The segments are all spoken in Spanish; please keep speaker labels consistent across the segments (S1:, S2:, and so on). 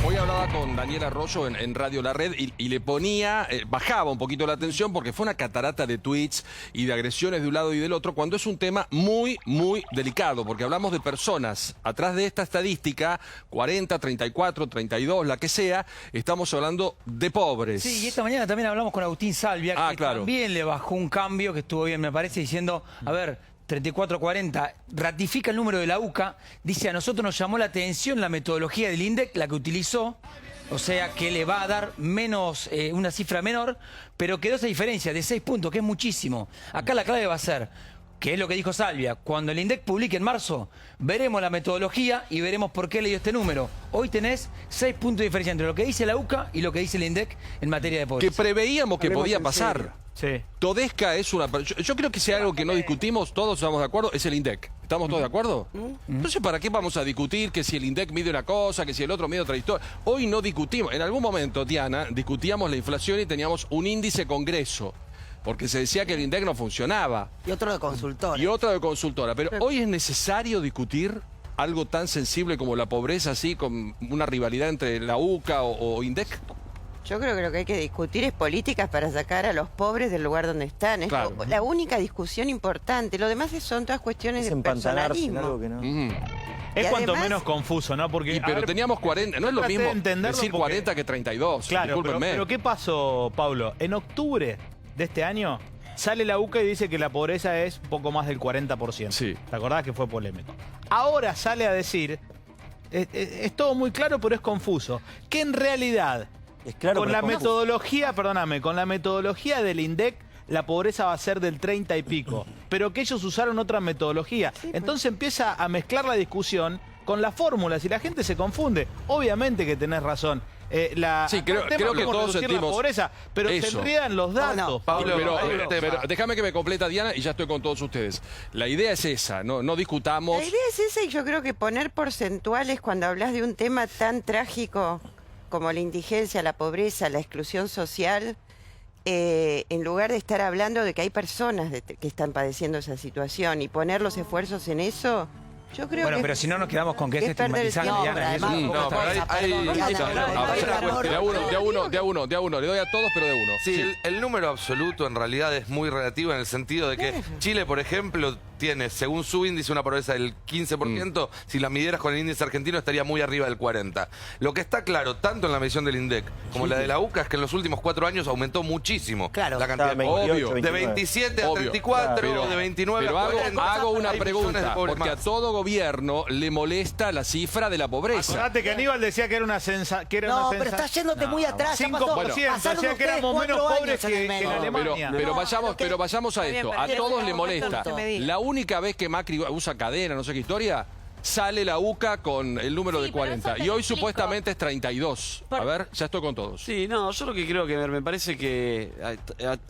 S1: Hoy hablaba con Daniel Arroyo en Radio La Red y le ponía, bajaba un poquito la atención porque fue una catarata de tweets y de agresiones de un lado y del otro, cuando es un tema muy, muy delicado, porque hablamos de personas. Atrás de esta estadística, 40, 34, 32, la que sea, estamos hablando de pobres.
S2: Sí, y esta mañana también hablamos con Agustín Salvia, que también le bajó un cambio que estuvo bien, me parece, diciendo, a ver, 34-40, ratifica el número de la UCA, dice, a nosotros nos llamó la atención la metodología del INDEC, la que utilizó, o sea que le va a dar menos, una cifra menor, pero quedó esa diferencia de 6 puntos, que es muchísimo. Acá la clave va a ser, que es lo que dijo Salvia, cuando el INDEC publique en marzo, veremos la metodología y veremos por qué le dio este número. Hoy tenés 6 puntos de diferencia entre lo que dice la UCA y lo que dice el INDEC en materia de pobreza.
S1: Que preveíamos que podía pasar.
S2: Sí.
S1: Todesca es una... Yo creo que si hay algo que no discutimos, todos estamos de acuerdo, es el INDEC. ¿Estamos todos de acuerdo? Entonces, ¿para qué vamos a discutir que si el INDEC mide una cosa, que si el otro mide otra historia? Hoy no discutimos. En algún momento, Diana, discutíamos la inflación y teníamos un índice congreso, porque se decía que el INDEC no funcionaba.
S3: Y otro de consultora.
S1: Y otro de consultora. Pero hoy es necesario discutir algo tan sensible como la pobreza, así, con una rivalidad entre la UCA o INDEC.
S4: Yo creo que lo que hay que discutir es políticas para sacar a los pobres del lugar donde están. Es la única discusión importante. Lo demás son todas cuestiones de personalismo.
S5: Que no.
S6: Es cuanto
S4: además,
S6: menos confuso, ¿no? Porque,
S1: Pero teníamos 40, no es lo mismo decir 40 que 32,
S6: claro,
S1: discúlpenme.
S6: pero ¿qué pasó, Pablo? En octubre de este año sale la UCA y dice que la pobreza es un poco más del 40%.
S1: Sí.
S6: ¿Te acordás que fue polémico? Ahora sale a decir, es todo muy claro, pero es confuso, que en realidad...
S5: Es claro,
S6: con la metodología, perdóname, con la metodología del INDEC, la pobreza va a ser del 30 y pico, pero que ellos usaron otra metodología.
S4: Sí,
S6: entonces empieza a mezclar la discusión con las fórmulas y la gente se confunde. Obviamente que tenés razón.
S1: Sí, creo que todos sentimos
S6: la pobreza, pero
S1: eso.
S6: se enredan los datos.
S1: Pablo, pero déjame que me completa, Diana, y ya estoy con todos ustedes. La idea es esa, no discutamos.
S4: La idea es esa, y yo creo que poner porcentuales cuando hablas de un tema tan trágico como la indigencia, la pobreza, la exclusión social, en lugar de estar hablando de que hay personas que están padeciendo esa situación y poner los esfuerzos en eso, yo creo
S2: bueno,
S4: que...
S2: pero si no nos quedamos con que es estigmatizante, Diana.
S1: De a uno, le doy a todos, pero de uno.
S7: Sí, el número absoluto en realidad es muy relativo en el sentido de que Chile, por ejemplo, tiene, según su índice, una pobreza del 15%. Si la midieras con el índice argentino, estaría muy arriba del 40%. Lo que está claro, tanto en la medición del INDEC como la de la UCA, es que en los últimos 4 años aumentó muchísimo la cantidad de pobres.
S1: Obvio.
S7: De 27 a 34, de 29
S1: pero
S7: a 40.
S1: hago una
S7: hay millones de
S1: pregunta,
S7: pobres
S1: porque
S7: más.
S1: a todo gobierno le molesta la cifra de la pobreza.
S6: Acordate que Aníbal decía que era una sensación.
S3: No, pero estás yéndote muy atrás. Ya pasó.
S6: 5%, decía que éramos menos pobres que en Alemania.
S1: Pero vayamos a esto. A todos le molesta.
S4: punto.
S1: La única vez que Macri usa cadena, no sé qué historia, sale la UCA con el número de 40. Y hoy supuestamente es 32. A ver, ya estoy con todos.
S5: Sí, no, yo lo que creo que me parece que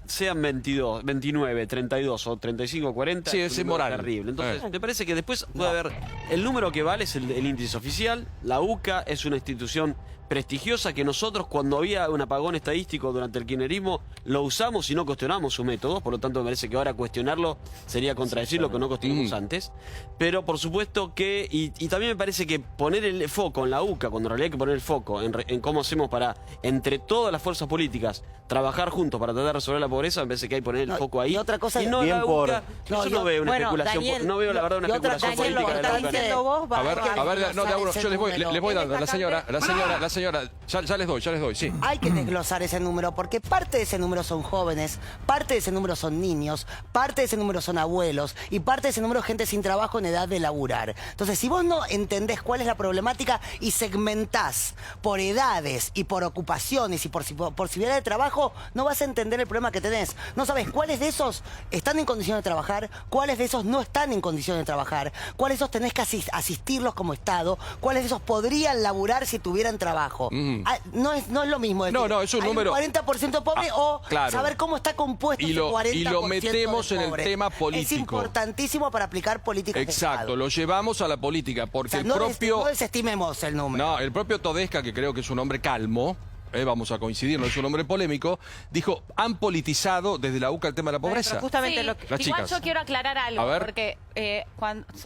S5: sean 22, 29, 32 o 35, 40.
S1: Sí, es moral.
S5: Terrible. Entonces, me parece que después puede haber... El número que vale es el índice oficial. La UCA es una institución prestigiosa que nosotros, cuando había un apagón estadístico durante el kirchnerismo, lo usamos y no cuestionamos sus métodos. Por lo tanto, me parece que ahora cuestionarlo sería contradecir lo que no cuestionamos antes. Pero, por supuesto que... Y también me parece que poner el foco en la UCA, cuando en realidad hay que poner el foco en cómo hacemos para, entre todas las fuerzas políticas, trabajar juntos para tratar de resolver la pobreza, me parece que hay que poner el foco ahí.
S3: Y otra cosa
S5: y no
S3: bien
S5: la UCA, yo no veo una especulación,
S4: Daniel,
S5: no veo la verdad una especulación política de la UCA.
S1: A ver, no, de a uno, yo les voy dando, la señora, ya les doy, sí.
S3: Hay que desglosar ese número, porque parte de ese número son jóvenes, parte de ese número son niños, parte de ese número son abuelos, y parte de ese número es gente sin trabajo en edad de laburar. Entonces, si vos no entendés cuál es la problemática y segmentás por edades y por ocupaciones y por posibilidad de trabajo, no vas a entender el problema que tenés. No sabes cuáles de esos están en condiciones de trabajar, cuáles de esos no están en condiciones de trabajar, cuáles de esos tenés que asistirlos como Estado, cuáles de esos podrían laburar si tuvieran trabajo. No es lo mismo decir,
S1: no, es un número...
S3: hay un 40% pobre saber cómo está compuesto ese 40%
S1: y lo metemos
S3: de
S1: en el
S3: pobre.
S1: tema político.
S3: Es importantísimo para aplicar políticas de
S1: Exacto,
S3: Estado.
S1: lo llevamos a la política, porque
S3: O sea, no desestimemos el número.
S1: No, el propio Todesca, que creo que es un hombre calmo, vamos a coincidir, no es un hombre polémico, dijo, han politizado desde la UCA el tema de la pobreza.
S8: Pero justamente
S9: Sí,
S8: lo que...
S1: Las
S9: igual
S1: chicas.
S9: yo quiero aclarar algo,
S1: A ver.
S9: porque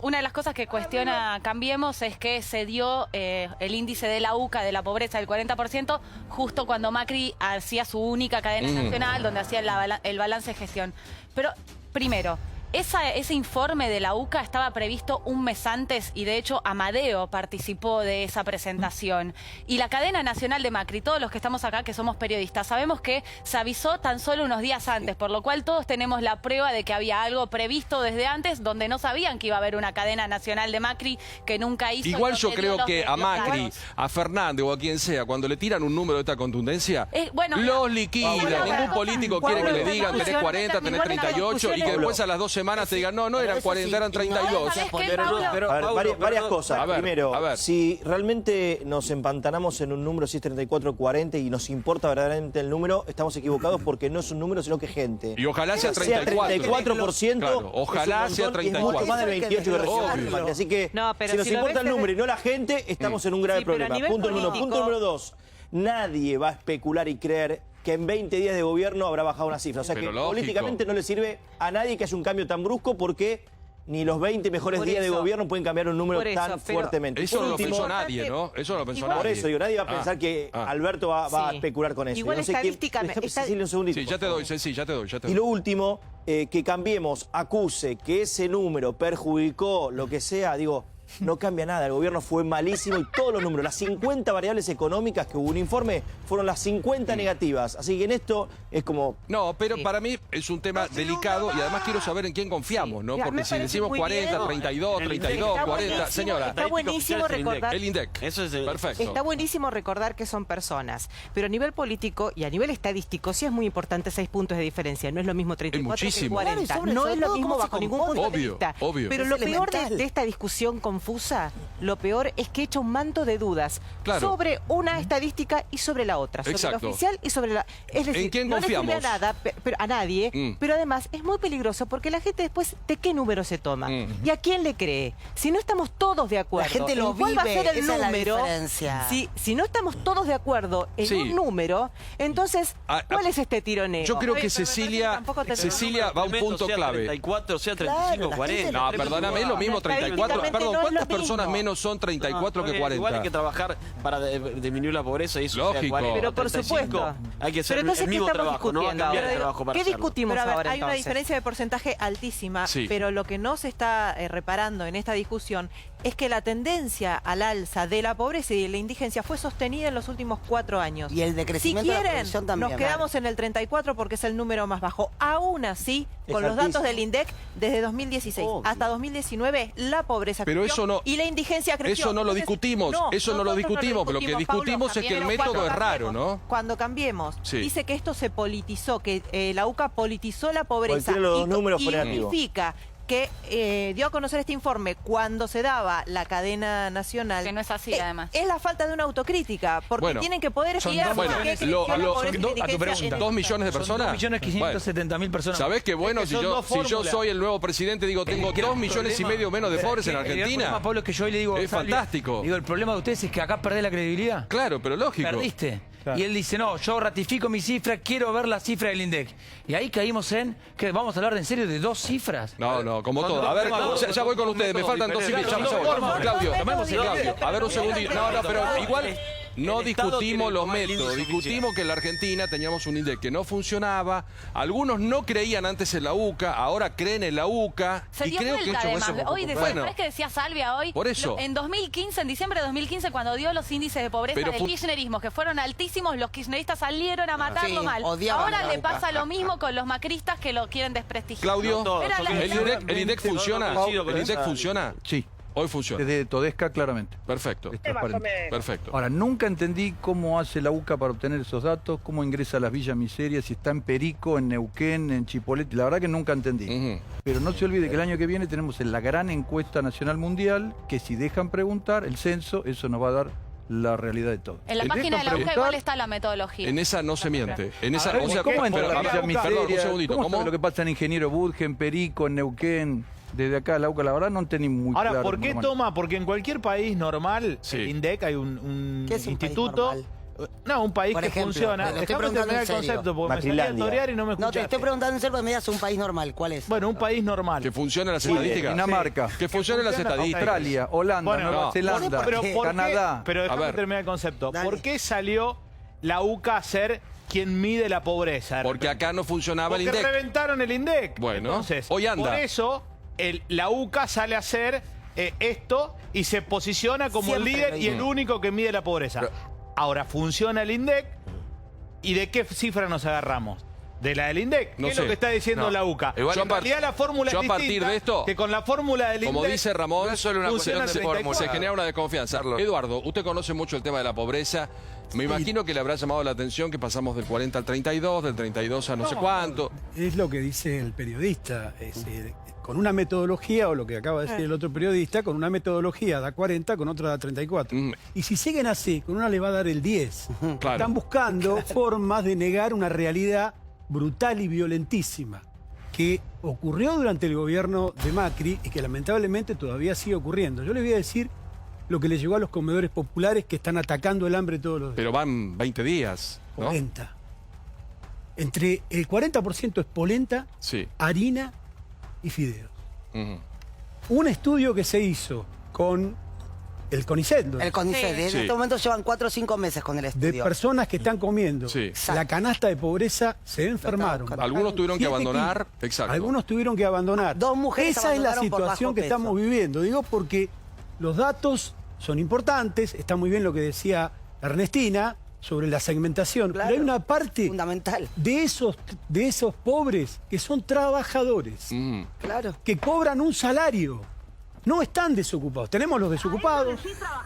S9: una de las cosas que cuestiona Cambiemos es que se dio el índice de la UCA de la pobreza del 40% justo cuando Macri hacía su única cadena nacional donde hacía el balance de gestión. Pero primero, ese informe de la UCA estaba previsto un mes antes y de hecho Amadeo participó de esa presentación. Y la cadena nacional de Macri, todos los que estamos acá que somos periodistas, sabemos que se avisó tan solo unos días antes, por lo cual todos tenemos la prueba de que había algo previsto desde antes donde no sabían que iba a haber una cadena nacional de Macri que nunca hizo.
S1: Igual
S9: y
S1: yo
S9: donde dio
S1: creo
S9: los
S1: que a Macri,
S9: datos.
S1: a Fernández o a quien sea, cuando le tiran un número de esta contundencia,
S9: Bueno,
S1: los liquida.
S9: Pablo,
S1: Ningún político quiere que le
S9: Pablo,
S1: digan tenés 40, tenés 38 y que después a las 2 semanas te digan no eran 40, eran 32.
S9: ¿Sabés qué,
S5: Pero no,
S9: Pablo?
S5: pero,
S10: A ver,
S5: Paulo,
S10: varias
S5: perdón.
S10: cosas.
S1: A ver,
S10: Primero,
S1: a ver.
S10: si realmente nos empantanamos en un número, si es 34 o 40 y nos importa verdaderamente el número, estamos equivocados porque no es un número, sino que es gente.
S1: Y ojalá sea
S10: Sea
S1: 34.
S10: 34%,
S1: Claro, ojalá
S10: es un
S1: sea
S10: montón y es
S1: 34.
S10: mucho más del 28 que recibió
S1: Obvio.
S10: Macri. Así que
S8: No, pero
S10: si nos
S8: si lo
S10: importa
S8: ves
S10: el
S8: desde-
S10: número y no la gente, estamos en un grave
S8: Sí, pero a
S10: problema.
S8: nivel
S10: Punto número uno.
S8: político-
S10: Punto número dos. Nadie va a especular y creer que en 20 días de gobierno habrá bajado una cifra. O sea
S1: Pero
S10: que
S1: lógico.
S10: políticamente no le sirve a nadie que haya un cambio tan brusco porque ni los 20 mejores
S8: Por
S10: días de
S8: eso.
S10: gobierno pueden cambiar un número
S8: Por eso,
S10: tan
S8: pero-
S10: fuertemente.
S1: Eso
S10: Por
S1: no lo
S10: último,
S1: pensó nadie, ¿no? Eso no lo pensó nadie.
S10: por eso, digo, nadie va a pensar que Alberto va a
S8: Sí.
S10: especular con eso.
S8: Igual
S10: Y no sé quién-
S8: estadísticamente-
S10: déjame, Cecilia, un segundito,
S1: Sí,
S10: por
S1: ya te
S10: favor.
S1: doy, Ceci, ya te doy.
S10: Y lo último, que Cambiemos acuse que ese número perjudicó lo que sea, digo, no cambia nada. El gobierno fue malísimo y todos los números, las 50 variables económicas que hubo un informe, fueron las 50 negativas. Así que en esto es como...
S1: No, pero para mí es un tema delicado y además quiero saber en quién confiamos, ¿no?
S8: Mira,
S1: Porque
S8: me
S1: si
S8: parece
S1: decimos
S8: muy
S1: 40,
S8: bien.
S1: 32,
S5: El
S1: 32,
S8: Está
S1: 40,
S8: buenísimo,
S1: señora.
S8: está buenísimo recordar...
S1: El INDEC.
S5: Eso es
S1: Perfecto.
S8: Está buenísimo recordar que son personas, pero a nivel político y a nivel estadístico sí es muy importante 6 puntos de diferencia. No es lo mismo 34 que
S1: muchísimo.
S8: 40.
S3: Claro, y sobre
S8: No es lo
S3: todo
S8: mismo
S3: cómo se
S8: bajo ningún
S3: compone.
S8: punto de
S1: Obvio,
S8: vista.
S1: obvio.
S8: Pero
S3: Es
S8: lo peor
S3: elemental.
S8: de esta discusión confusa, lo peor es que echa un manto de dudas
S1: Claro.
S8: sobre una estadística y sobre la otra, sobre
S1: Exacto.
S8: la oficial y sobre la... Es decir,
S1: ¿En quién
S8: no le sirve
S1: confiamos?
S8: a nada, pero a nadie,
S1: Mm.
S8: pero además es muy peligroso porque la gente después, ¿de qué número se toma? ¿Y a quién le cree? Si no estamos todos de acuerdo
S3: La gente
S8: en
S3: lo
S8: cuál va a
S3: vive,
S8: ser el
S3: esa es la
S8: número,
S3: diferencia.
S8: si no estamos todos de acuerdo en
S1: Sí.
S8: un número, entonces, ¿cuál es este tironeo?
S1: Yo creo que
S8: Oye, pero me parece
S1: Cecilia,
S8: tampoco te-
S1: Cecilia va a un punto
S5: sea
S1: clave.
S5: 34, sea
S3: Claro,
S5: 35,
S3: la
S5: 40.
S3: gente
S1: No, perdóname, es lo mismo 34.
S8: Estadísticamente
S1: Perdón,
S8: no es
S1: ¿cuántas
S8: lo
S1: personas
S8: mismo.
S1: menos son 34 que
S5: Igual
S1: 40?
S5: hay que trabajar para disminuir la pobreza y eso
S1: Lógico.
S5: sea 40,
S8: Pero por
S5: 35.
S8: supuesto.
S5: Hay que hacer
S8: Pero entonces,
S5: el
S8: ¿qué
S5: mismo
S8: estamos
S5: trabajo, no va a
S8: discutiendo
S5: cambiar
S8: ahora?
S5: el trabajo para
S8: ¿Qué
S5: hacerlo.
S8: discutimos
S11: Pero a ver,
S8: ahora
S11: hay una
S8: entonces?
S11: diferencia de porcentaje altísima,
S1: Sí.
S11: pero lo que no se está reparando en esta discusión es que la tendencia al alza de la pobreza y de la indigencia fue sostenida en los últimos 4 años.
S3: Y el decrecimiento
S11: si
S3: de la
S11: quieren,
S3: producción también.
S11: nos quedamos en el 34 porque es el número más bajo. Aún así,
S10: Es
S11: con los datos
S10: altísimo.
S11: del INDEC, desde 2016
S10: Obvio.
S11: hasta 2019, la pobreza
S1: Pero
S11: creció
S1: eso no-
S11: y la indigencia creció.
S1: eso no lo
S11: Entonces,
S1: discutimos, eso no lo
S11: nosotros
S1: discutimos, pero lo que discutimos es que el
S11: Paulo,
S1: método
S11: cuando
S1: es raro,
S11: Cambiemos-
S1: ¿no?
S11: Cuando Cambiemos,
S1: Sí.
S11: dice que esto se politizó, que la UCA politizó la pobreza.
S10: Cualquiera de los dos
S11: y
S10: números fue negativo.
S11: significa que dio a conocer este informe cuando se daba la cadena nacional.
S9: Que no es así, además.
S11: Es la falta de una autocrítica, porque
S1: Bueno,
S11: tienen que poder
S2: son
S11: estudiar
S2: dos
S11: por qué
S2: millones.
S11: creció la pobreza y la
S2: a tu
S11: indigencia
S2: pregunta.
S11: en
S1: 2 millones de
S2: Son
S1: personas.
S2: 2.570.000 personas.
S1: ¿Sabés qué bueno?
S6: Es que
S1: Si
S6: son
S1: yo,
S6: dos
S1: si yo
S6: fórmulas.
S1: soy el nuevo presidente, digo, tengo 2 millones y medio menos de pobres en
S2: El
S1: Argentina.
S2: problema, Pablo, es que yo hoy le digo...
S1: Es
S2: Salvia,
S1: fantástico.
S2: Digo, el problema de ustedes es que acá perdés la credibilidad.
S1: Claro, pero lógico.
S2: Perdiste.
S6: Claro.
S2: Y él dice, no, yo ratifico mi cifra, quiero ver la cifra del INDEC. Y ahí caímos en, que vamos a hablar de en serio de 2 cifras.
S1: No, como
S5: Son
S1: todo.
S5: dos
S1: A ver,
S5: métodos,
S1: ya voy con
S5: son
S1: ustedes, me
S5: métodos
S1: faltan 2
S5: diferentes.
S1: cifras. Ya
S2: Son
S1: voy.
S2: dos formas.
S1: Claudio,
S2: Tomemos el
S1: Claudio, a ver un segundito. No, pero igual no
S5: El Estado
S1: discutimos
S5: tiene
S1: los
S5: que tomar el
S1: métodos,
S5: índice
S1: discutimos que en la Argentina teníamos un INDEC que no funcionaba, algunos no creían antes en la UCA, ahora creen en la UCA.
S9: Se
S1: y
S9: dio
S1: creo que
S9: vuelta,
S1: eso
S9: además.
S1: es un
S9: Hoy,
S1: poco-
S9: ¿sabés que decía Salvia hoy?
S1: Por eso.
S9: En 2015, en diciembre de 2015, cuando dio los índices de pobreza
S1: Pero
S9: del kirchnerismo, que fueron altísimos, los kirchneristas salieron a matarlo
S3: Sí,
S9: mal.
S3: odiaban
S9: Ahora
S3: la
S9: le
S3: UCA.
S9: pasa lo mismo con los macristas que lo quieren desprestigiar.
S1: Claudio,
S5: No todos,
S9: Era la-
S1: ¿el INDEC funciona?
S5: coincido con
S1: ¿El INDEC
S5: esa.
S1: funciona?
S12: Sí,
S1: Hoy funciona.
S12: desde Todesca claramente.
S1: Perfecto.
S12: Es transparente.
S1: Perfecto.
S12: Ahora, nunca entendí cómo hace la UCA para obtener esos datos, cómo ingresa a las villas miserias, si está en Perico, en Neuquén, en Chipolete. La verdad que nunca entendí.
S1: Ujú.
S12: Pero no se olvide que el año que viene tenemos la gran encuesta nacional mundial, que si dejan preguntar, el censo, eso nos va a dar la realidad de todo.
S9: En la
S12: Si
S9: página de la
S12: dejan
S9: UCA
S12: preguntar,
S9: igual está la metodología.
S1: En esa no se miente. En esa,
S12: a ver,
S1: o sea,
S12: ¿cómo entra
S1: pero,
S12: la
S1: a ver,
S12: villa
S1: perdón, un
S12: miseria?
S1: segundito.
S12: ¿Cómo
S1: ¿Cómo?
S12: sabe lo que pasa en Ingeniero Budge, en Perico, en Neuquén? Desde acá, la UCA, la verdad no entendí muy
S6: Ahora,
S12: claro.
S6: ¿por qué
S12: cómo
S6: toma? Porque en cualquier país normal,
S1: Sí.
S6: el INDEC, hay un
S3: ¿Qué es un país
S6: instituto.
S3: normal?
S6: No, un país
S3: Por
S6: que
S3: ejemplo,
S6: funciona.
S3: te lo estoy
S6: Déjame
S3: preguntando
S6: terminar
S3: en
S6: el
S3: serio.
S6: concepto, porque me salí a
S10: Macrilandia.
S6: torear y no me
S3: No,
S6: escuchaste.
S3: te estoy preguntando en serio, porque me digas un país normal. ¿Cuál es?
S6: Bueno, un país normal.
S1: Que funcionen las
S10: Muy bien.
S1: estadísticas.
S12: Dinamarca.
S1: Que funcionen las
S6: funciona,
S1: estadísticas.
S12: Australia, Holanda,
S6: Bueno,
S12: Nueva
S1: no.
S12: Zelanda,
S6: Pero ¿por qué?
S12: Canadá.
S6: Pero
S1: A
S6: déjame
S1: ver.
S6: terminar el concepto.
S3: Dale.
S6: ¿Por qué salió la UCA a ser quien mide la pobreza?
S1: Porque acá no funcionaba el
S6: Porque
S1: INDEC.
S6: reventaron el INDEC.
S1: Bueno,
S6: Entonces,
S1: hoy anda.
S6: por eso la UCA sale a hacer esto y se posiciona como el
S3: Siempre
S6: líder
S3: lo
S6: y el
S3: hizo.
S6: único que mide la pobreza. Ahora funciona el INDEC y ¿de qué cifra nos agarramos? De la del INDEC.
S1: No
S6: ¿Qué es
S1: sé.
S6: lo que está diciendo
S7: No.
S6: la UCA?
S7: Igual
S6: En realidad la fórmula
S1: yo
S6: es
S1: a partir
S6: distinta,
S1: de esto,
S6: que con la fórmula del
S1: Como
S6: INDEC
S1: dice Ramón,
S7: no es solo una
S6: funciona
S7: cuestión de
S6: el
S7: fórmula.
S1: se genera una desconfianza.
S7: Carlos.
S1: Eduardo, usted conoce mucho el tema de la pobreza. Me imagino que le habrá llamado la atención que pasamos del 40 al 32, del 32 a no sé cuánto.
S13: Es lo que dice el periodista, es decir, con una metodología, o lo que acaba de decir el otro periodista, con una metodología da 40, con otra da 34.
S1: Mm.
S13: Y si siguen así, con una le va a dar el 10.
S1: Claro.
S13: Están buscando formas de negar una realidad brutal y violentísima que ocurrió durante el gobierno de Macri y que lamentablemente todavía sigue ocurriendo. Yo les voy a decir lo que le llegó a los comedores populares que están atacando el hambre todos los días.
S1: Pero van 20 días, ¿no?
S13: 40. Entre el 40% es polenta,
S1: Sí.
S13: harina y fideos.
S1: Ujú.
S13: Un estudio que se hizo con el CONICET,
S3: El CONICET.
S9: Sí.
S3: En
S1: Sí.
S3: este momento llevan 4 o 5 meses con el
S13: de
S3: estudio.
S13: personas que están comiendo
S1: Sí.
S13: la canasta de pobreza, se enfermaron.
S3: buscando.
S1: Algunos tuvieron que
S13: 7
S1: abandonar.
S13: kilos.
S1: Exacto.
S13: Algunos tuvieron que abandonar.
S3: 2 mujeres
S13: Esa es la
S3: abandonaron por
S13: situación
S3: bajo
S13: que
S3: peso.
S13: estamos viviendo. Digo porque los datos son importantes, está muy bien lo que decía Ernestina sobre la segmentación,
S3: Claro.
S13: pero hay una parte
S3: Fundamental.
S13: de esos pobres que son trabajadores,
S1: Mm.
S3: Claro.
S13: que cobran un salario, no están desocupados. Tenemos los desocupados,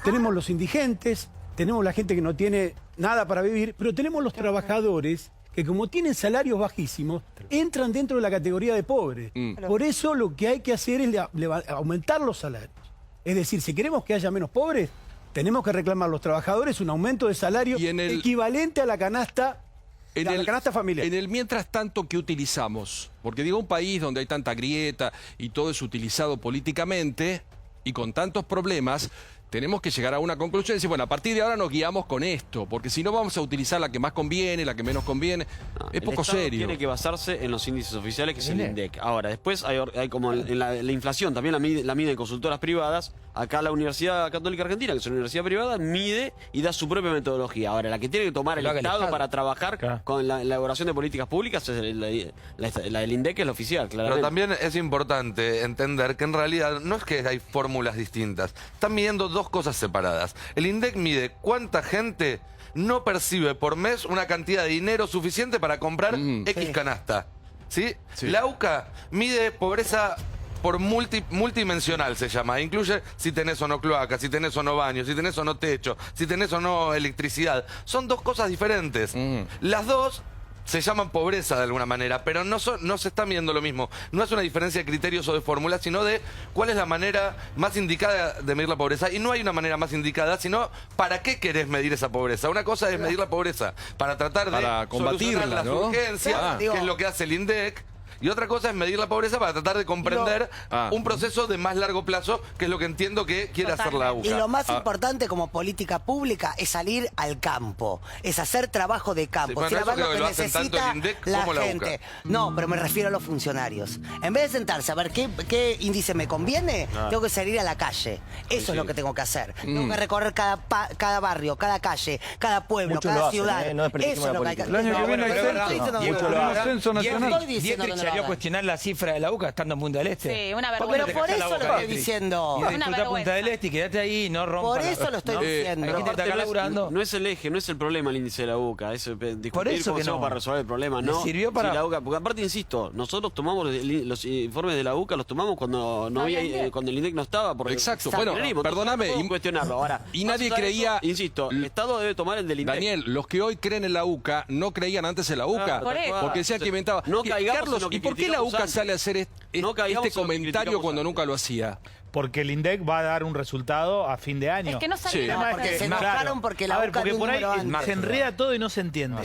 S13: tenemos los indigentes, tenemos la gente que no tiene nada para vivir, pero tenemos los trabajadores que como tienen salarios bajísimos, entran dentro de la categoría de pobres.
S1: Mm.
S13: Por eso lo que hay que hacer es aumentar los salarios. Es decir, si queremos que haya menos pobres, tenemos que reclamar a los trabajadores un aumento de salario
S1: Y en el-
S13: equivalente a la canasta, la canasta familiar.
S1: En el mientras tanto que utilizamos, porque digo, un país donde hay tanta grieta y todo es utilizado políticamente y con tantos problemas, tenemos que llegar a una conclusión y decir, bueno, a partir de ahora nos guiamos con esto, porque si no vamos a utilizar la que más conviene, la que menos conviene. Es
S5: El
S1: poco
S5: Estado
S1: serio.
S5: Tiene que basarse en los índices oficiales, que es el INDEC. Ahora, después hay como en la inflación, también la miden consultoras privadas. Acá la Universidad Católica Argentina, que es una universidad privada, mide y da su propia metodología. Ahora, la que tiene que tomar el
S2: Lo haga el
S5: Estado
S2: Estado.
S5: para trabajar
S6: Claro.
S5: con la elaboración de políticas públicas es la del INDEC, que es la oficial,
S7: Pero
S5: claramente.
S7: también es importante entender que en realidad no es que hay fórmulas distintas. Están midiendo dos cosas separadas. El INDEC mide cuánta gente no percibe por mes una cantidad de dinero suficiente para comprar X canasta. ¿Sí?
S1: Sí.
S7: La UCA mide pobreza por multidimensional, se llama. Incluye si tenés o no cloaca, si tenés o no baño, si tenés o no techo, si tenés o no electricidad. Son dos cosas diferentes. Las dos se llaman pobreza de alguna manera, pero no se está midiendo lo mismo. No es una diferencia de criterios o de fórmulas, sino de cuál es la manera más indicada de medir la pobreza. Y no hay una manera más indicada, sino para qué querés medir esa pobreza. Una cosa es medir la pobreza para tratar de
S1: Para combatirla,
S7: solucionar las
S1: ¿no?
S7: urgencias,
S1: Ah.
S7: que es lo que hace el INDEC. Y otra cosa es medir la pobreza para tratar de comprender un proceso de más largo plazo, que es lo que entiendo que quiere hacer la UCA.
S3: Y lo más importante como política pública es salir al campo, es hacer trabajo de campo,
S7: Sí, bueno,
S3: es ir a
S7: eso
S3: ver
S7: creo
S3: lo
S7: que
S3: que
S7: lo hacen tanto
S3: necesita
S7: el INDEC
S3: la
S7: como la
S3: gente.
S7: UCA.
S3: No, pero me refiero a los funcionarios. En vez de sentarse a ver qué índice me conviene, tengo que salir a la calle. Eso es lo que tengo que hacer. Tengo que recorrer cada barrio, cada calle, cada pueblo,
S10: Muchos lo
S3: cada
S10: hacen,
S3: ciudad.
S10: no desprestigiemos
S3: Eso es
S10: la
S3: lo que hay que
S10: política.
S3: hacer.
S12: El año que viene hay
S3: pero
S12: censo.
S3: estoy diciendo
S12: Y
S3: que
S12: mucho
S3: no
S12: lo
S3: lo
S12: hagan.
S3: hagan.
S12: Censo nacional.
S3: Estoy diciendo
S2: Dietrich
S3: que no lo
S2: salió a
S3: hagan.
S2: cuestionar la cifra de la UCA estando en Punta del Este.
S9: Sí, una
S3: Pero
S9: vergüenza.
S3: por eso lo estoy diciendo.
S2: Y
S9: Una
S2: disfruta
S9: vergüenza.
S2: Punta del Este y quédate ahí, no rompa.
S3: Por eso lo estoy
S2: Hay
S3: diciendo.
S2: gente que está acá laburando.
S5: No es el eje, no es el problema el índice de la UCA. Es discutir
S2: Por eso
S5: cómo
S2: que
S5: hacemos
S2: no.
S5: para resolver el problema.
S2: Le
S5: No,
S2: sirvió para-
S5: si la UCA, porque aparte, insisto, nosotros tomamos los informes de la UCA, los tomamos cuando no había, cuando el INDEC no estaba. Porque
S1: Exacto.
S5: está
S1: Bueno,
S5: el kirchnerismo, entonces
S1: perdóname,
S5: no podemos
S1: y-
S5: cuestionarlo. Ahora,
S1: y
S5: más
S1: nadie
S5: allá de
S1: creía-
S5: eso, insisto, el Estado debe tomar el del INDEC.
S1: Daniel, los que hoy creen en la UCA no creían antes en la UCA.
S5: Por eso.
S1: Porque decían que inventaba.
S5: No caigamos
S1: Carlos,
S5: en lo que
S1: ¿y por qué la
S5: criticamos
S1: UCA
S5: antes.
S1: sale a hacer
S5: No caigamos
S1: este
S5: en lo que
S1: comentario
S5: criticamos
S1: cuando
S5: antes.
S1: nunca lo hacía?
S6: porque el INDEC va a dar un resultado a fin de año.
S9: Es que no sale.
S3: Sí. No, porque se enojaron porque la UCA dio un
S6: por ahí
S3: número antes.
S6: se enreda todo y no se entiende.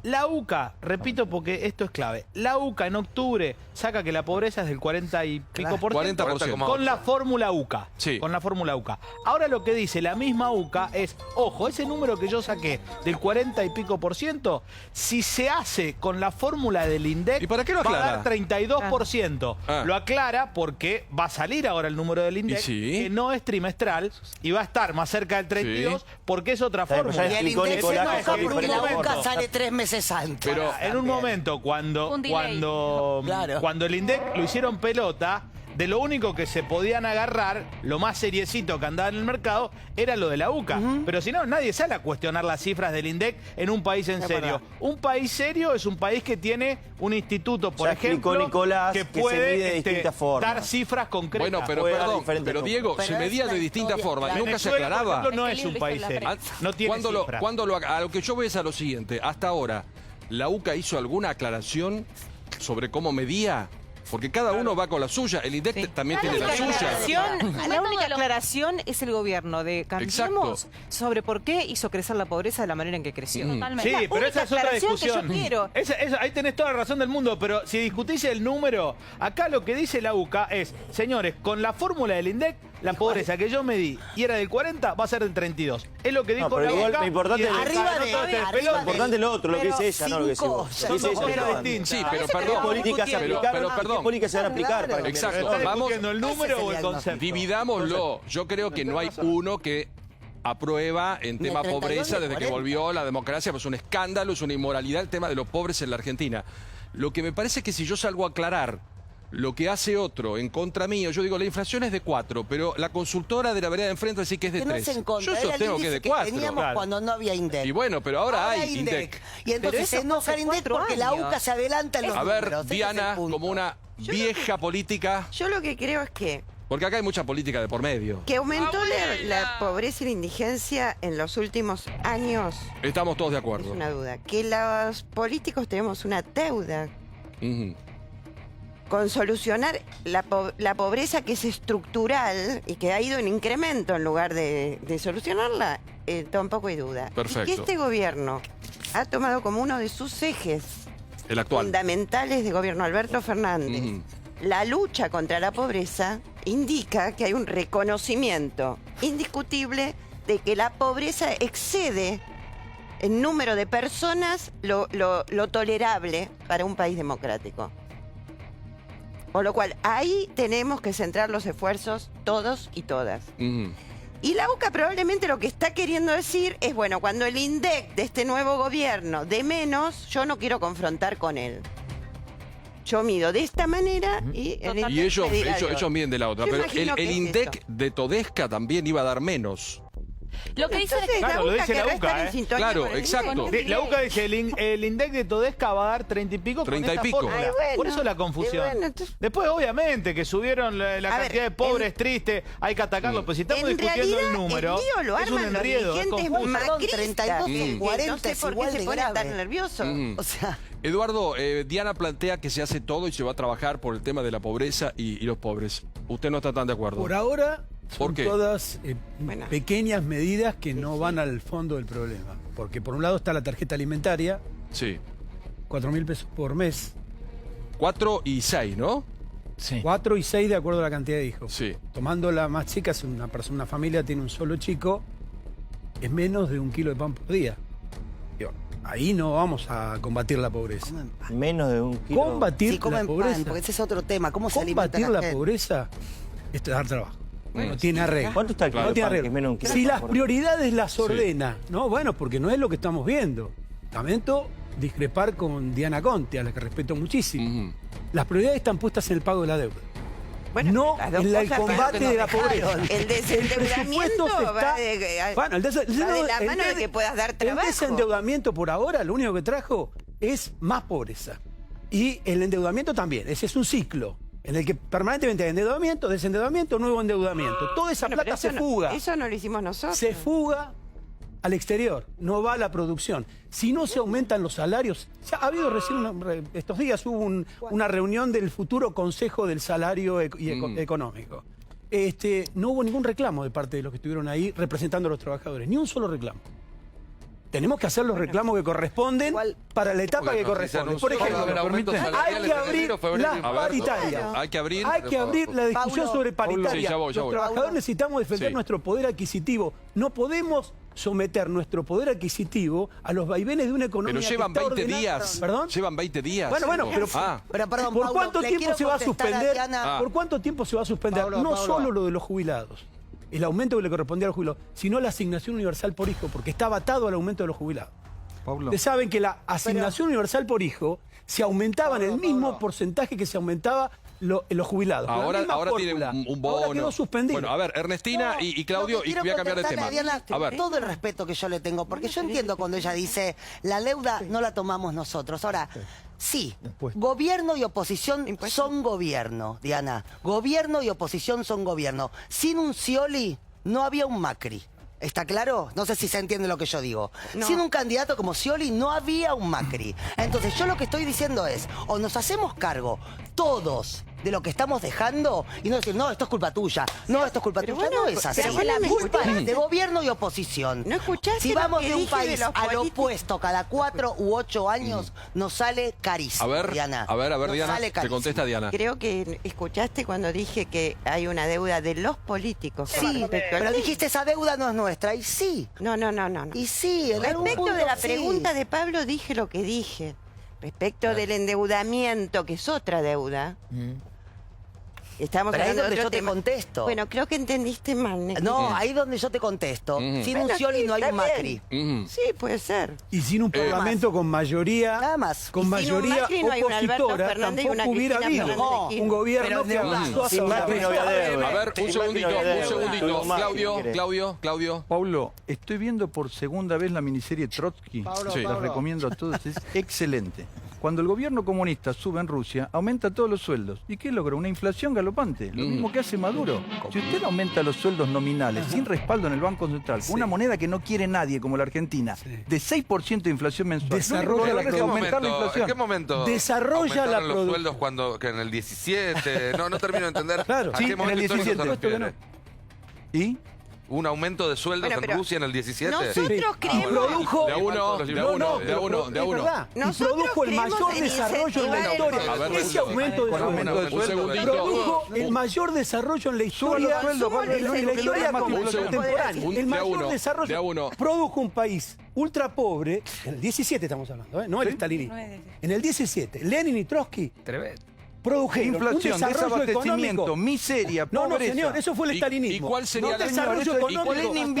S6: La UCA, repito porque esto es clave, la UCA en octubre saca que la pobreza es del 40 y pico por ciento
S1: 40%.
S6: con la fórmula UCA.
S1: Sí.
S6: Con la fórmula UCA. Ahora lo que dice la misma UCA es, ojo, ese número que yo saqué del 40 y pico por ciento, si se hace con la fórmula del INDEC,
S1: ¿y para qué lo
S6: va a
S1: aclara?
S6: dar 32%.
S1: Ah.
S6: Lo aclara porque va a salir ahora el número del INDEC,
S1: sí.
S6: que no es trimestral, y va a estar más cerca del 32 porque es otra
S10: Está bien,
S6: fórmula.
S10: pero ya
S3: Y el
S10: explicó
S3: INDEC se
S10: Nicolás que
S3: enoja
S10: es
S3: porque la
S10: diferente.
S3: UCA sale 3 meses antes.
S1: Pero
S6: En un momento, cuando
S9: Un delay.
S3: Claro.
S6: el INDEC lo hicieron pelota, de lo único que se podían agarrar, lo más seriecito que andaba en el mercado, era lo de la UCA. Pero si no, nadie sale a cuestionar las cifras del INDEC en un país en serio.
S3: verdad.
S6: Un país serio es un país que tiene un instituto, por
S10: Ya explicó
S6: ejemplo,
S10: Nicolás
S6: que
S10: que se
S6: puede
S10: mide de distintas formas.
S6: dar cifras concretas.
S1: Bueno, pero
S10: Puede dar
S1: perdón,
S10: diferentes
S1: pero Diego,
S3: números.
S1: se
S3: Pero
S1: medía
S3: es
S1: de
S3: la
S1: distintas
S3: historia,
S1: formas y
S3: claro.
S1: nunca se
S6: Venezuela, por
S1: aclaraba.
S6: ejemplo, no
S9: Es
S6: es
S9: que
S6: un
S9: Lili
S6: país
S9: hizo la
S6: serio.
S9: prensa.
S6: No tiene cifras.
S1: A lo que yo voy es a lo siguiente. Hasta ahora, ¿la UCA hizo alguna aclaración sobre cómo medía? Porque cada uno va con la suya. El INDEC también tiene la suya.
S11: La única aclaración es el gobierno de Cambiemos
S1: Exacto.
S11: sobre por qué hizo crecer la pobreza de la manera en que creció.
S9: Totalmente.
S6: Sí,
S11: La
S6: pero
S11: única
S6: esa es otra
S11: aclaración que yo
S6: discusión.
S11: quiero.
S6: Ahí tenés toda la razón del mundo, pero si discutís el número, acá lo que dice la UCA es, señores, con la fórmula del INDEC, la pobreza que yo medí y era del 40 va a ser del 32. Es lo que dijo
S10: pero
S6: la
S10: igual
S6: UCA.
S10: lo importante
S6: y
S10: es-
S3: Arriba
S6: no
S3: de-
S6: todo este
S3: arriba
S6: pelón.
S10: Lo importante es lo otro, lo que dice ella, no lo que decís vos.
S3: Cinco,
S10: Lo que dice
S6: son
S10: ella,
S6: dos
S10: perdón.
S6: cosas distintas.
S1: Sí, pero
S10: ¿Qué
S1: perdón.
S10: políticas se
S1: Pero
S10: aplicaron?
S1: perdón.
S10: ¿Qué políticas se van a aplicar? Para que-
S1: Exacto.
S6: Está
S1: Vamos.
S6: discutiendo el número
S3: Ese es
S6: o el
S3: el
S6: concepto.
S1: Dividámoslo. Yo creo que no hay uno que aprueba en
S3: Ni el
S1: tema
S3: 32
S1: pobreza
S3: ni
S1: desde que
S3: 40.
S1: volvió la democracia, pues es un escándalo, es una inmoralidad el tema de los pobres en la Argentina. Lo que me parece es que si yo salgo a aclarar lo que hace otro en contra mío, yo digo, la inflación es de 4, pero la consultora de la vereda de enfrente dice que es de
S3: Que no
S1: 3.
S3: es en contra,
S1: Yo
S3: era el
S1: sostengo que es de
S3: índice
S1: 4.
S3: teníamos
S6: Claro.
S3: cuando no había INDEC.
S1: Y bueno, pero ahora hay
S3: INDEC.
S1: INDEC.
S3: Y entonces
S11: Pero
S3: se
S11: eso
S3: enoja
S11: fue
S3: el INDEC
S11: hace 4
S3: porque la
S11: años.
S3: UCA se adelanta en los
S1: A ver,
S3: números. Ese es
S1: Diana,
S3: el punto.
S1: como una vieja política,
S4: Yo lo que creo es que
S1: porque acá hay mucha política de por medio.
S4: aumentó la pobreza y la indigencia en los últimos años,
S1: Estamos todos de
S4: es
S1: acuerdo.
S4: una duda. Que los políticos tenemos una deuda
S1: Ujú.
S4: con solucionar la pobreza que es estructural y que ha ido en incremento en lugar de solucionarla, tampoco hay duda.
S1: Perfecto.
S4: Y que este gobierno ha tomado como uno de sus ejes
S1: El actual.
S4: fundamentales de gobierno, Alberto Fernández,
S1: Ujú.
S4: la lucha contra la pobreza, indica que hay un reconocimiento indiscutible de que la pobreza excede en número de personas lo tolerable para un país democrático. Por lo cual, ahí tenemos que centrar los esfuerzos todos y todas.
S1: Ujú.
S4: Y la UCA probablemente lo que está queriendo decir es, bueno, cuando el INDEC de este nuevo gobierno dé menos, yo no quiero confrontar con él. Yo mido de esta manera y el INDEC
S1: Y ellos,
S4: me dirá algo.
S1: ellos miden de la otra.
S4: Yo
S1: Pero
S4: imagino que
S1: el
S4: es
S1: INDEC
S4: eso.
S1: de Todesca también iba a dar menos.
S9: Lo que dice es
S4: Entonces,
S9: que
S6: Claro, lo
S4: la UCA
S6: dice la
S4: querrá
S6: UCA,
S4: estar en
S6: ¿eh?
S4: sintonía
S1: Claro,
S4: con el
S1: exacto.
S4: INDEC.
S6: La UCA dice, el INDEC de Todesca va a dar 30 y pico con
S1: 30 y
S6: esta
S1: pico.
S6: fórmula.
S4: Ay, bueno.
S6: Por eso la confusión.
S4: Y bueno, entonces-
S6: Después, obviamente, que subieron la
S4: A ver,
S6: cantidad de pobres, tristes, hay que atacarlos. Pero si estamos
S4: En
S6: discutiendo
S4: realidad,
S6: el número,
S4: el lío lo
S6: es un
S4: arman los
S6: enredo, es
S4: dirigentes
S6: confuso.
S4: macristas.
S3: 32
S1: y
S3: 40
S4: no sé
S3: es
S4: por qué
S3: igual
S4: se
S3: de
S4: ponen tan
S3: grave.
S4: nerviosos.
S1: Mm.
S3: O sea,
S1: Eduardo, Diana plantea que se hace todo y se va a trabajar por el tema de la pobreza y los pobres. Usted no está tan de acuerdo.
S13: Por ahora
S1: ¿Por
S13: son
S1: qué?
S13: todas
S4: Bueno.
S13: pequeñas medidas que no van al fondo del problema. Porque por un lado está la tarjeta alimentaria,
S1: Sí.
S13: 4.000 pesos por mes,
S1: 4 y 6, ¿no?
S2: Sí.
S13: 4 y 6 de acuerdo a la cantidad de hijos.
S1: Sí.
S13: Tomando la más chica, si una familia tiene un solo chico, es menos de 1 kilo de pan por día. Digo, ahí no vamos a combatir la pobreza.
S10: Menos de 1 kilo.
S13: Combatir
S3: si
S13: la
S3: comen
S13: pobreza.
S3: pan, porque ese es otro tema. ¿Cómo se alimenta
S13: Combatir la
S3: gente?
S13: pobreza es dar trabajo. No tiene arreglo.
S10: ¿Cuánto está el kilo
S13: No
S10: de
S13: tiene
S10: pan? Que
S13: arreglo.
S10: es menos de 1 kilo
S13: Si
S10: de pan
S13: las
S10: por-
S13: prioridades las ordena, ¿no? Bueno, porque no es lo que estamos viendo. Lamento discrepar con Diana Conte, a la que respeto muchísimo.
S1: Ujú.
S13: Las prioridades están puestas en el pago de la deuda.
S4: Bueno,
S13: no
S4: las dos
S13: en el
S4: cosas
S13: combate
S4: que nos
S13: de la
S4: dejaron.
S13: pobreza.
S4: El desendeudamiento
S13: presupuesto se
S4: va
S13: está-
S4: de,
S13: Bueno, el
S4: va de la mano de que puedas dar trabajo.
S13: El desendeudamiento por ahora lo único que trajo es más pobreza. Y el endeudamiento también. Ese es un ciclo en el que permanentemente hay endeudamiento, desendeudamiento, nuevo endeudamiento. Toda esa
S4: Bueno, pero
S13: plata se
S4: eso
S13: fuga.
S4: Eso no lo hicimos nosotros.
S13: Se fuga al exterior, no va a la producción. Si no se aumentan los salarios, ya ha habido recién, estos días hubo una reunión del futuro Consejo del Salario Económico. no hubo ningún reclamo de parte de los que estuvieron ahí representando a los trabajadores, ni un solo reclamo. Tenemos que hacer los reclamos que corresponden para la etapa que corresponde. Por ejemplo, hay que abrir las paritarias.
S1: Hay que abrir
S13: la discusión sobre paritarias.
S1: Sí, ya voy.
S13: Los trabajadores necesitamos defender nuestro poder adquisitivo. No podemos someter nuestro poder adquisitivo a los vaivenes de una economía.
S1: Pero llevan 20 días.
S13: ¿Perdón?
S1: Llevan 20 días.
S13: Bueno, pero
S3: perdón,
S13: ¿por
S3: Paulo,
S13: cuánto
S3: le
S13: tiempo
S3: quiero
S13: se va a
S3: contestar
S13: suspender?
S3: Diana.
S13: ¿Por cuánto tiempo se va a suspender? No solo lo de los jubilados, el aumento que le correspondía a los jubilados, sino la asignación universal por hijo, porque estaba atado al aumento de los jubilados.
S12: Pablo.
S13: Ustedes saben que la asignación universal por hijo se aumentaba en el mismo porcentaje que se aumentaba los jubilados.
S1: Ahora tiene un bono.
S13: Ahora quedó suspendido.
S1: Bueno, a ver, Ernestina y Claudio, y voy a cambiar de tema.
S3: Diana,
S1: A ver.
S3: todo el respeto que yo le tengo, porque yo entiendo cuando ella dice, la deuda no la tomamos nosotros. Ahora, sí, gobierno y oposición son gobierno, Diana. Gobierno y oposición son gobierno. Sin un Scioli no había un Macri. ¿Está claro? No sé si se entiende lo que yo digo.
S4: No.
S3: Sin un candidato como Scioli no había un Macri. Entonces yo lo que estoy diciendo es, o nos hacemos cargo todos de lo que estamos dejando y no decir, no, esto es culpa tuya, no, esto es culpa tuya.
S4: bueno,
S3: No es así.
S4: pero
S3: La
S4: bueno,
S3: culpa
S4: me
S3: es de gobierno y oposición.
S4: ¿No escuchaste
S3: Si
S4: lo
S3: vamos
S4: que
S3: de un
S4: dije de
S3: país
S4: los
S3: al
S4: políticos?
S3: opuesto cada 4 u 8 años, nos sale carísimo, Diana.
S1: A ver,
S3: Nos
S1: Diana,
S3: sale
S1: te
S3: carísimo.
S1: contesta Diana.
S4: Creo que escuchaste cuando dije que hay una deuda de los políticos.
S3: Sí,
S4: respecto al
S3: pero
S4: PIB.
S3: dijiste esa deuda no es nuestra, y sí.
S4: No.
S3: Y sí, en algún
S4: Respecto
S3: punto
S4: de la
S3: sí.
S4: pregunta de Pablo dije lo que dije. Respecto del endeudamiento, que es otra deuda. Estamos
S3: Pero ahí es
S4: hablando
S3: donde
S4: de
S3: yo
S4: otro
S3: te
S4: tema.
S3: contesto.
S4: Bueno, creo que entendiste mal. Negrita.
S3: No, ahí es donde yo te contesto. Sin un Scioli no hay un Macri.
S4: Sí, puede ser.
S13: Y sin un parlamento con mayoría,
S3: Nada más.
S13: con
S4: Y sin un
S13: mayoría
S4: Macri no hay un Alberto
S13: opositora,
S4: Fernández y una
S13: tampoco hubiera
S4: Cristina
S13: habido
S4: Fernández de
S13: un gobierno que avanzó hacia
S10: Sin Macri no había deuda.
S1: A ver, un segundito. Claudio.
S12: Pablo, estoy viendo por segunda vez la miniserie Trotsky.
S1: Sí.
S12: La recomiendo a todos, es excelente. Cuando el gobierno comunista sube en Rusia, aumenta todos los sueldos. ¿Y qué logra? Una inflación galopante. Lo mismo que hace Maduro. Si usted aumenta los sueldos nominales sin respaldo en el Banco Central, con una moneda que no quiere nadie como la Argentina, de 6% de inflación mensual,
S13: Desarrolla la
S12: lo único que logra es aumentar la inflación.
S7: ¿En qué momento
S13: Desarrolla la
S7: aumentaron los
S13: produ-
S7: sueldos cuando que en el 17? No termino de entender.
S13: Claro.
S7: ¿A
S12: Sí,
S7: qué
S12: en el
S7: momento histórico
S12: 17.
S7: se refiere?
S12: ¿Y?
S7: ¿Un aumento de sueldos
S4: Bueno,
S7: en
S4: pero
S7: Rusia en el 17?
S4: Nosotros creemos...
S13: Produjo...
S1: De a uno.
S13: Es
S1: De a uno.
S13: verdad. Y
S4: Nosotros
S13: produjo el
S4: creemos
S13: mayor
S4: en
S13: desarrollo en la
S4: incentivar
S13: historia.
S1: A ver,
S13: Ese aumento de
S12: con aumento de
S13: sueldo
S12: sueldo.
S1: Un segundito.
S13: produjo el mayor desarrollo en la historia.
S12: los sueldos, Pablo,
S13: en la
S12: es lo que
S13: historia
S12: más
S13: como
S12: inflación.
S13: contemporánea.
S1: Un-
S13: El
S1: de a
S13: mayor
S1: uno, de a
S13: desarrollo
S1: uno.
S13: produjo un país ultra pobre, en el 17 estamos hablando, no el stalinismo. En el 17, Lenin y Trotsky produjeron
S12: Inflación,
S13: un desarrollo
S12: desabastecimiento,
S13: económico.
S12: miseria,
S13: No,
S12: pobreza.
S13: señor, eso fue el estalinismo.
S1: ¿Y cuál sería
S13: No,
S1: la
S13: desarrollo
S12: señor,
S13: económico?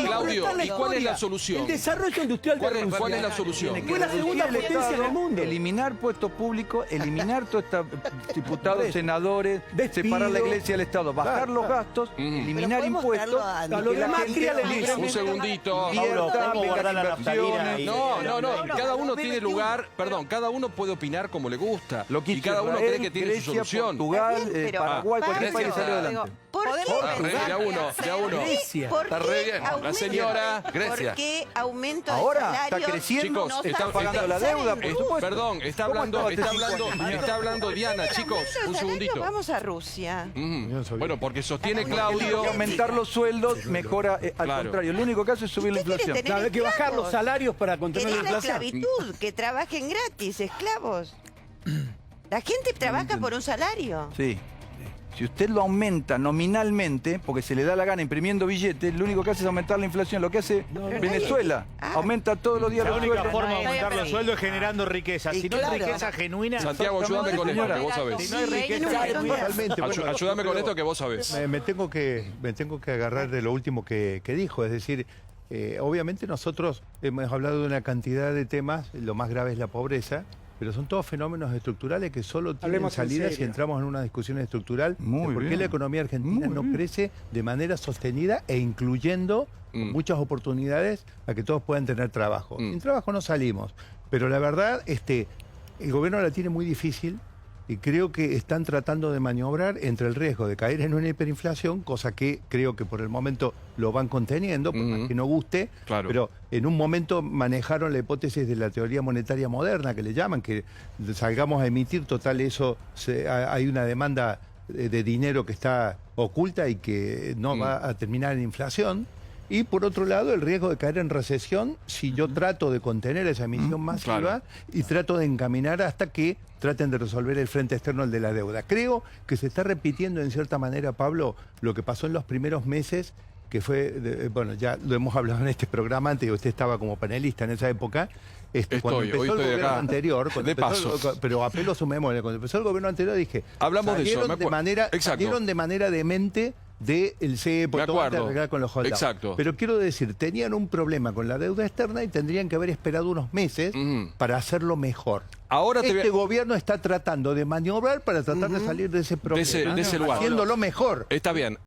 S1: Claudio,
S13: Está en
S1: ¿y cuál es la
S13: historia.
S1: solución?
S13: El desarrollo industrial de Rusia.
S1: ¿Cuál es la solución?
S13: Fue la segunda
S12: El
S13: potencia
S12: Estado,
S13: en el mundo.
S12: eliminar puestos públicos, eliminar todos estos diputados, senadores,
S13: Despido.
S12: separar la iglesia del Estado, bajar
S13: Claro,
S12: los
S13: claro.
S12: gastos, eliminar
S3: podemos
S12: impuestos,
S3: traerlo a
S12: y
S13: lo
S12: que
S13: de
S12: la
S13: Macri
S12: gente
S13: a la elección.
S1: Un segundito.
S10: Pablo,
S12: invierta,
S10: ¿cómo guardar la naftalina ahí?
S1: No. Cada uno tiene lugar. Perdón, cada uno puede opinar como le gusta.
S12: Lo que
S1: Y
S12: hizo
S1: cada uno
S12: Israel,
S1: cree que tiene
S12: Grecia,
S1: su solución.
S12: Portugal,
S4: Está bien, pero-
S12: Paraguay, cualquier
S7: Grecia
S12: país salió
S7: está-
S12: adelante.
S4: ¿Por qué?
S1: Está re bien, de a uno.
S13: Grecia.
S4: ¿Por
S7: Está
S4: qué
S7: re bien.
S4: aumento?
S1: La señora
S7: Grecia.
S4: ¿Por qué aumento de
S12: Ahora
S4: salario?
S12: está creciendo,
S1: Chicos,
S12: están pagando la deuda, por supuesto.
S1: Perdón, está
S12: ¿Cómo
S1: hablando
S12: estaba hace 5 años?
S1: Diana, chicos,
S4: ¿Aumento de
S1: un
S4: salario?
S1: segundito.
S4: Vamos a Rusia.
S1: Bueno, porque sostiene
S12: Y
S1: Claudio.
S12: aumentar los sueldos mejora, al
S1: Claro.
S12: contrario, lo único que hace es subir la
S4: ¿Usted quiere
S12: inflación.
S4: tener
S13: Claro, hay que bajar los salarios para contener la
S4: Querés la
S13: inflación.
S4: esclavitud, que trabajen gratis, esclavos. La gente trabaja por un salario.
S12: Sí. Si usted lo aumenta nominalmente, porque se le da la gana imprimiendo billetes, lo único que hace es aumentar la inflación. Lo que hace Venezuela, aumenta todos los días
S6: La
S12: los
S6: única
S12: sueldos.
S6: forma de aumentar los sueldos es generando riqueza.
S3: Y
S6: Si no
S3: claro.
S6: es riqueza genuina...
S1: Santiago, ayúdame con esto, que vos sabés.
S6: Si no hay riqueza genuina...
S14: Totalmente. Bueno,
S1: Ayúdame con
S14: pero
S1: esto que vos sabés.
S14: me tengo que agarrar de lo último que dijo, es decir, obviamente nosotros hemos hablado de una cantidad de temas, lo más grave es la pobreza, pero son todos fenómenos estructurales que solo tienen
S13: Hablemos en
S14: salida si
S13: serio.
S14: entramos en una discusión estructural
S12: Muy
S14: de por qué
S12: bien.
S14: la economía argentina
S12: Muy
S14: no
S12: bien.
S14: crece de manera sostenida e incluyendo muchas oportunidades a que todos puedan tener trabajo. Sin trabajo no salimos, pero la verdad, el gobierno la tiene muy difícil. Y creo que están tratando de maniobrar entre el riesgo de caer en una hiperinflación, cosa que creo que por el momento lo van conteniendo, por más que no guste,
S1: Claro.
S14: pero en un momento manejaron la hipótesis de la teoría monetaria moderna, que le llaman, que salgamos a emitir, total eso, hay una demanda de dinero que está oculta y que no va a terminar en inflación. Y por otro lado, el riesgo de caer en recesión si yo trato de contener esa emisión masiva y trato de encaminar hasta que traten de resolver el frente externo, el de la deuda. Creo que se está repitiendo en cierta manera, Pablo, lo que pasó en los primeros meses, que fue, bueno, ya lo hemos hablado en este programa antes, y usted estaba como panelista en esa época. Cuando empezó el gobierno anterior, pero apelo a su memoria, cuando empezó el gobierno anterior dije,
S1: hablamos de eso,
S14: salieron de manera demente del CEPO, todo arreglar con los holdouts.
S1: Exacto.
S14: Pero quiero decir, tenían un problema con la deuda externa y tendrían que haber esperado unos meses para hacerlo mejor.
S1: Ahora
S14: gobierno está tratando de maniobrar para tratar de salir de ese problema,
S1: de ese lugar.
S14: haciéndolo mejor.
S1: Está bien.